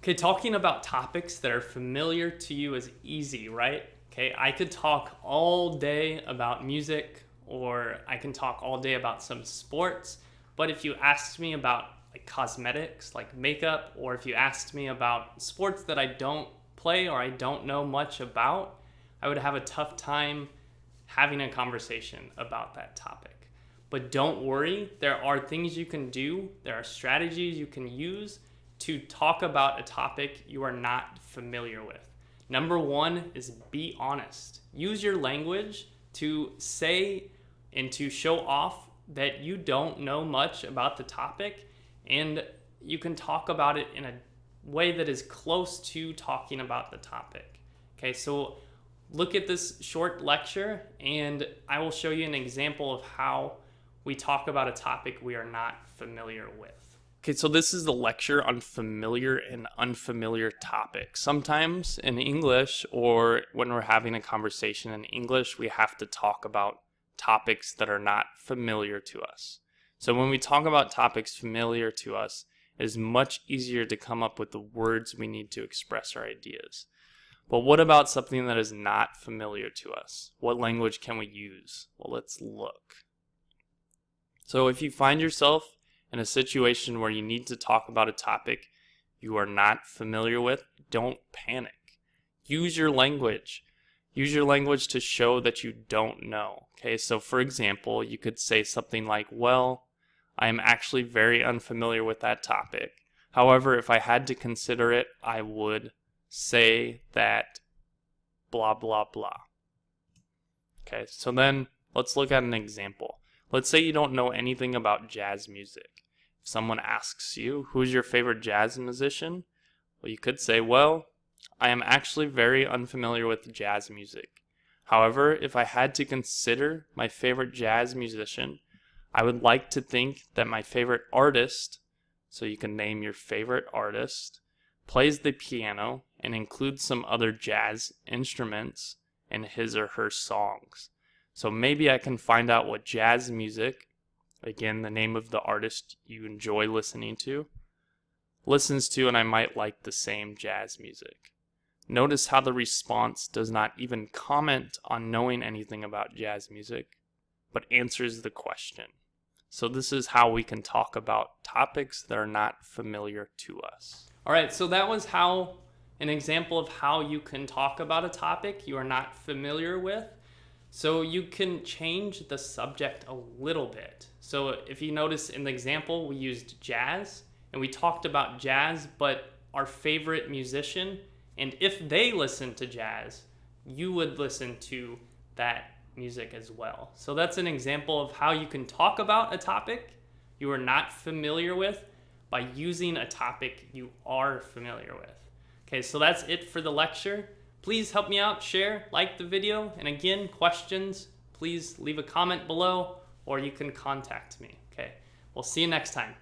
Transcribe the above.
Okay, talking about topics that are familiar to you is easy, right? Okay, I could talk all day about music, or I can talk all day about some sports, but if you asked me about like cosmetics, like makeup, or if you asked me about sports that I don't play or I don't know much about, I would have a tough time having a conversation about that topic. But don't worry, there are things you can do, there are strategies you can use to talk about a topic you are not familiar with. Number one is be honest. Use your language to say and to show off that you don't know much about the topic, and you can talk about it in a way that is close to talking about the topic. Okay, so look at this short lecture and I will show you an example of how we talk about a topic we are not familiar with. Okay, so this is the lecture on familiar and unfamiliar topics. Sometimes in English, or when we're having a conversation in English, we have to talk about topics that are not familiar to us. So when we talk about topics familiar to us, it is much easier to come up with the words we need to express our ideas. But what about something that is not familiar to us? What language can we use? Well, let's look. So if you find yourself in a situation where you need to talk about a topic you are not familiar with, don't panic. Use your language. Use your language to show that you don't know. Okay, so for example, you could say something like, well, I am actually very unfamiliar with that topic. However, if I had to consider it, I would say that blah, blah, blah. Okay, so then let's look at an example. Let's say you don't know anything about jazz music. If someone asks you, who's your favorite jazz musician? Well, you could say, well, I am actually very unfamiliar with jazz music. However, if I had to consider my favorite jazz musician, I would like to think that my favorite artist, so you can name your favorite artist, plays the piano and includes some other jazz instruments in his or her songs. So maybe I can find out what jazz music, again, the name of the artist you enjoy listening to, listens to, and I might like the same jazz music. Notice how the response does not even comment on knowing anything about jazz music, but answers the question. So this is how we can talk about topics that are not familiar to us. All right, so that was an example of how you can talk about a topic you are not familiar with. So you can change the subject a little bit. So if you notice in the example, we used jazz and we talked about jazz, but our favorite musician, and if they listen to jazz, you would listen to that music as well. So that's an example of how you can talk about a topic you are not familiar with by using a topic you are familiar with. Okay, so that's it for the lecture. Please help me out, share, like the video, and again, questions, please leave a comment below or you can contact me. Okay, we'll see you next time.